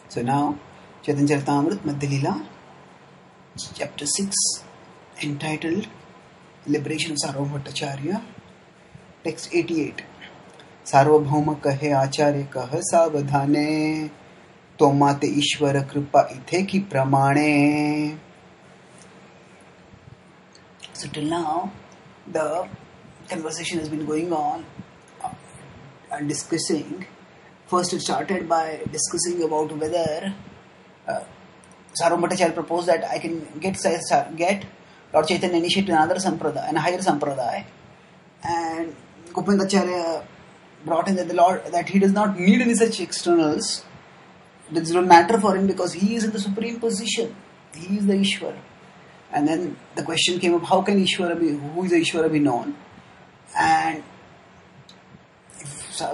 So now, Chaitanya Charitamrita Madhya Leela, chapter 6, entitled Liberation of Sarvabhauma Bhattacharya, text 88. सार्वभौम कहे आचार्य कह सावधाने, तो माते ईश्वर कृपा इथे की प्रमाणे. So till now, the conversation has been going on and discussing. First it started by discussing about whether Sarvabhauma Bhattacharya proposed that I can get Lord Chaitanya initiated another sampradaya, a higher sampradaya, and Gopinacharya brought in that the Lord, that he does not need any such externals. It does not matter for him because he is in the supreme position. He is the Ishwar. And then the question came up, how can Ishwara be, who is the Ishwara be known? And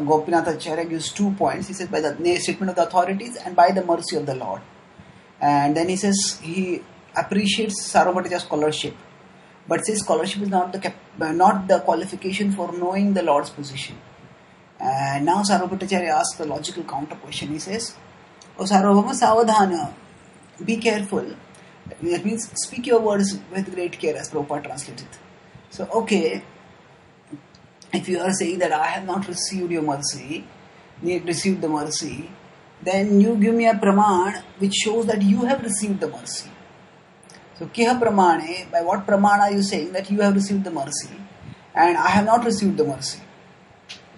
Gopinath Acharya gives 2 points. He says by the statement of the authorities and by the mercy of the Lord. And then he says he appreciates Sarvabhauma Bhattacharya's scholarship, but says scholarship is not the qualification for knowing the Lord's position. And now Sarvabhauma Bhattacharya asks the logical counter question. He says, "O Sarvabhauma Savadhana, be careful." That means speak your words with great care, as Prabhupada translated. So, okay, if you are saying that I have not received your mercy, received the mercy, then you give me a praman which shows that you have received the mercy. So, kiha pramane, by what praman are you saying that you have received the mercy and I have not received the mercy?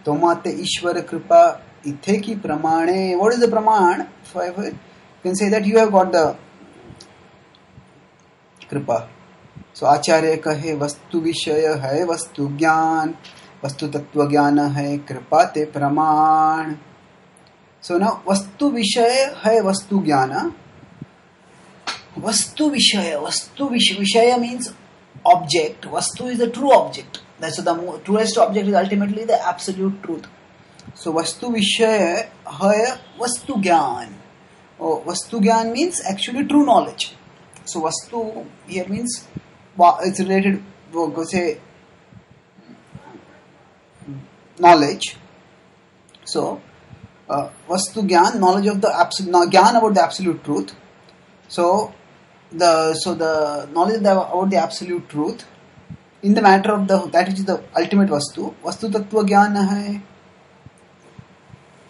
Tomate Ishvara Kripa ithe ki pramane. What is the praman? You can say that you have got the Kripa. So, Acharya kahe vastu vishaya hai vastu gyan, vastu tattva jnana hai kripa te praman. So now, vastu vishaya hai vastu jnana. Vastu vishaya means object. Vastu is the true object. So the truest object is ultimately the absolute truth. So vastu vishaya hai vastu jnana. Oh, vastu jnana means actually true knowledge. So vastu here means it's related to say knowledge. So vastu jnana, knowledge of the absolute, jnana about the absolute truth. So the knowledge about the absolute truth in the matter of that which is the ultimate vastu tattva jnana hai.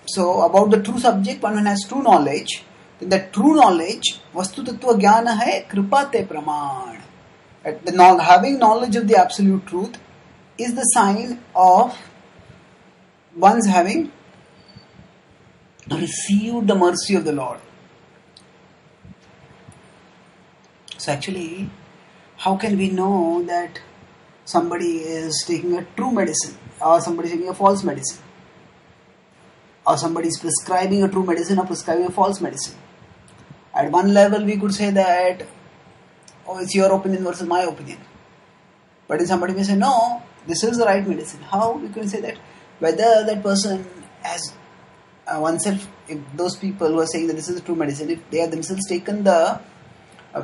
So about the true subject, one has true knowledge. Then that true knowledge, vastu tattva jnana hai kripa te praman. Having knowledge of the absolute truth is the sign of one's having received the mercy of the Lord. So actually, how can we know that somebody is taking a true medicine or somebody is taking a false medicine? Or somebody is prescribing a true medicine or prescribing a false medicine? At one level, we could say that, oh, it's your opinion versus my opinion. But if somebody may say, no, this is the right medicine. How we can say that? Whether that person has oneself, if those people who are saying that this is the true medicine, if they have themselves taken the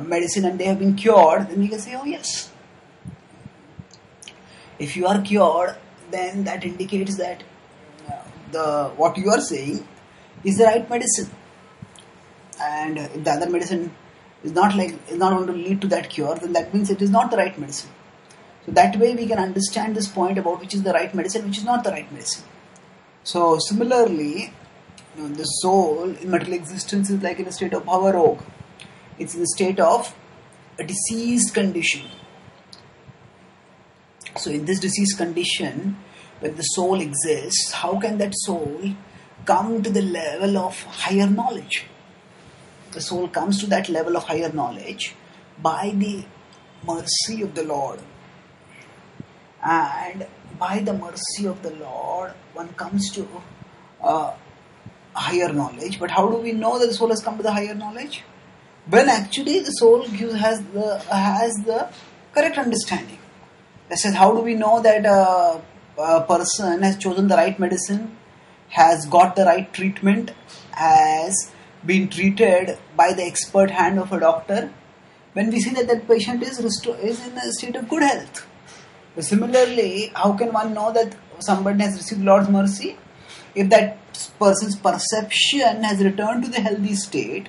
medicine and they have been cured, then we can say, oh yes. If you are cured, then that indicates that what you are saying is the right medicine. And if the other medicine is not going to lead to that cure, then that means it is not the right medicine. So that way we can understand this point about which is the right medicine, which is not the right medicine. So similarly, the soul in material existence is like in a state of bhavarog. It's in a state of a diseased condition. So in this diseased condition, when the soul exists, how can that soul come to the level of higher knowledge? The soul comes to that level of higher knowledge by the mercy of the Lord. And by the mercy of the Lord, one comes to higher knowledge. But how do we know that the soul has come to the higher knowledge? When actually the soul has the correct understanding. That says, how do we know that a person has chosen the right medicine, has got the right treatment, has been treated by the expert hand of a doctor? When we see that that patient is in a state of good health. But similarly, how can one know that somebody has received Lord's mercy? If that person's perception has returned to the healthy state,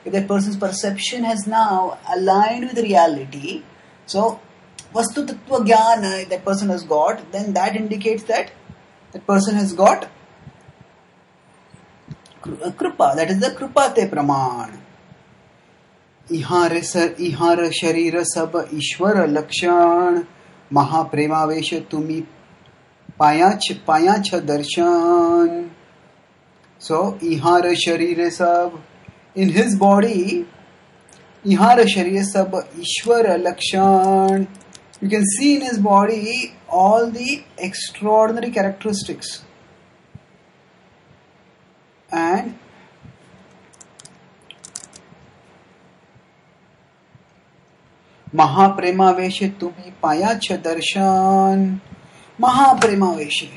if that person's perception has now aligned with reality, so Vastu Tattva Jnana, if that person has got, then that indicates that that person has got Kripa, that is the Kripa Te Praman. इहार शरीर सब ईश्वर लक्षण महाप्रेमावेश तुम्ही पायाछ दर्शन. So इहार शरीर सब, in his body, इहार शरीर सब ईश्वर लक्षण, you can see in his body all the extraordinary characteristics. And Mahapremavesh tumi payacha darshan. Mahapremavesh,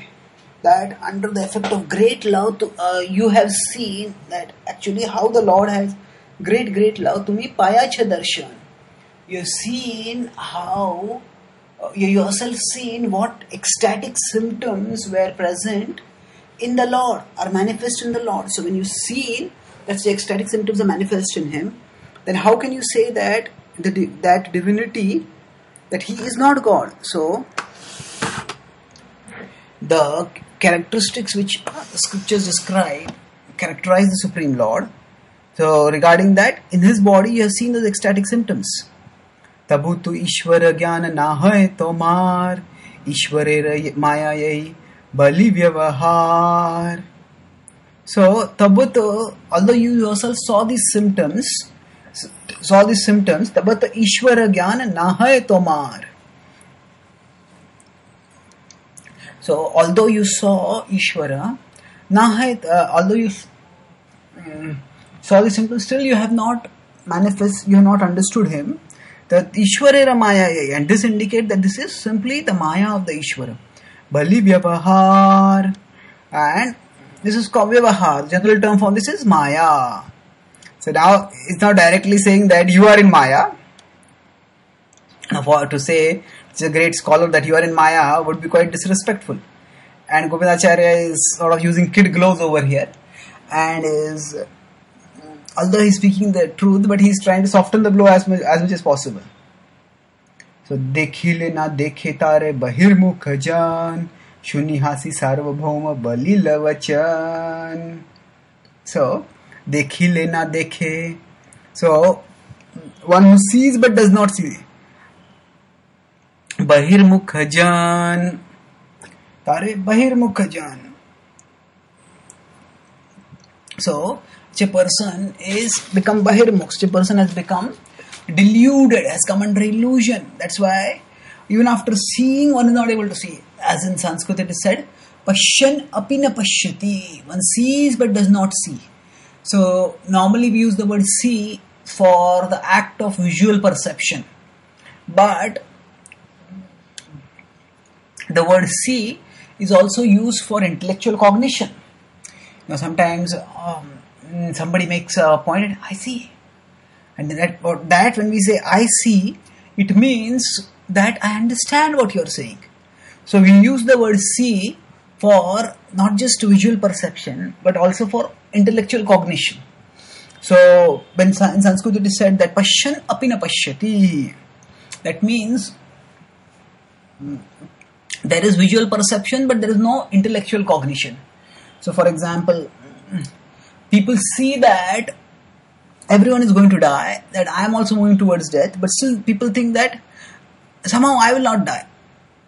that under the effect of great love, you have seen that actually how the Lord has great love. Tumi payacha darshan. You have seen how you yourself seen what ecstatic symptoms were present in the Lord, are manifest in the Lord. So when you see that the ecstatic symptoms are manifest in Him, then how can you say that that divinity, that He is not God? So the characteristics which the scriptures describe characterize the Supreme Lord. So regarding that, in His body you have seen those ecstatic symptoms. Tabu tu Ishwara Jnana na hai tomar, Ishware maya yai bali vyavahar. So tabu, although you yourself saw these symptoms, tabat Ishwara Jnana na hai tomar. So although you saw Ishwara, although you saw the symptoms, still you have not understood Him. That Ishwarera Maya, and this indicates that this is simply the Maya of the Ishwara. Bali Vyavahar, and this is Vyavahar, general term for this is Maya. So now it's not directly saying that you are in Maya. For to say it's a great scholar that you are in Maya would be quite disrespectful. And Gopinacharya is sort of using kid gloves over here, and is, although he's speaking the truth, but he's trying to soften the blow as much as possible. So dekhile na dekhe tare bahirmukh jan, shuni hasi sarvabhauma bali lavachan. So dekhile na dekhe, so one who sees but does not see. Bahirmukh jan, tare bahirmukh jan. So a person is become bahirmukh, a person has become deluded, has come under illusion. That's why even after seeing, one is not able to see. As in Sanskrit it is said, Pashyan apina pashyati, one sees but does not see. So normally we use the word see for the act of visual perception, but the word see is also used for intellectual cognition. Now sometimes somebody makes a point and I see, and that when we say I see, it means that I understand what you're saying. So we use the word see for not just visual perception but also for intellectual cognition. So when in Sanskrit it is said that Pashyan apina pashyati, that means there is visual perception but there is no intellectual cognition. So for example, people see that everyone is going to die, that I am also moving towards death, but still people think that somehow I will not die.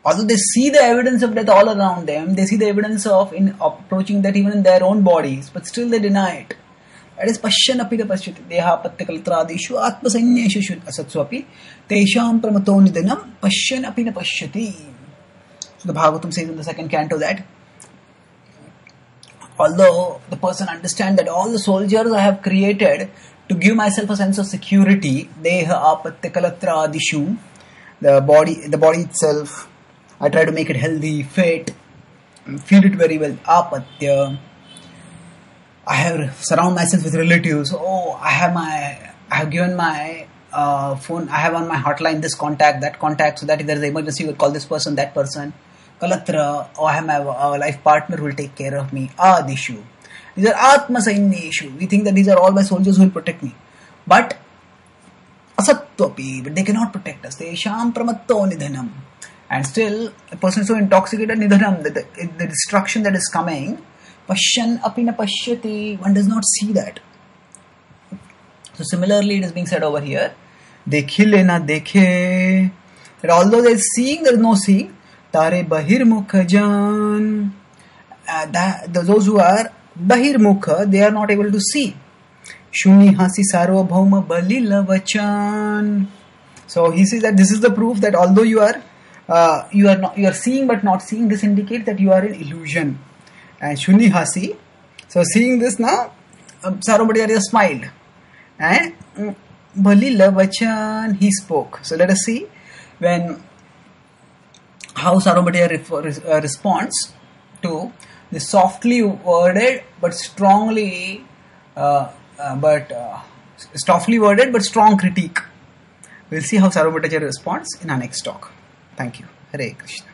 Although they see the evidence of death all around them, they see the evidence of approaching that even in their own bodies, but still they deny it. That is Pashyan apina pashyati deha patyakaltradishu atmasanyeshu asatswapi tesham pramato nidanam Pashyan apina pashyati. So the Bhagavatam says in the second canto that although the person understands that all the soldiers I have created to give myself a sense of security, deha apatyakalatra, the body itself, I try to make it healthy, fit, feed it very well. Apatya, I have surround myself with relatives. Oh, I have given my phone, I have on my hotline this contact, that contact, so that if there is an emergency, we'll call this person, that person. Kalatra, or I have my life partner who will take care of me. Adishu. These are Atma Sainyeshu. We think that these are all my soldiers who will protect me. But Asatvapi, but they cannot protect us. They Sham Pramatto Nidhanam. And still, a person is so intoxicated, Nidhanam, the destruction that is coming, Pashyan apina pashyati, one does not see that. So similarly, it is being said over here, Dekhi lena dekhe, that although there is seeing, there is no seeing. Tare bahir mukha jan, those who are bahir mukha, they are not able to see. Shuni hasi sarvabhauma balila vachan. So he says that this is the proof that although you are seeing but not seeing, this indicates that you are in illusion. And Shuni hasi, so seeing this now, Sarvabhaumacharya smiled. And balila vachan, he spoke. So let us see how Sarvabhaumacharya responds to the softly worded but strong critique. We'll see how Sarvabhaumacharya responds in our next talk. Thank you. Hare Krishna.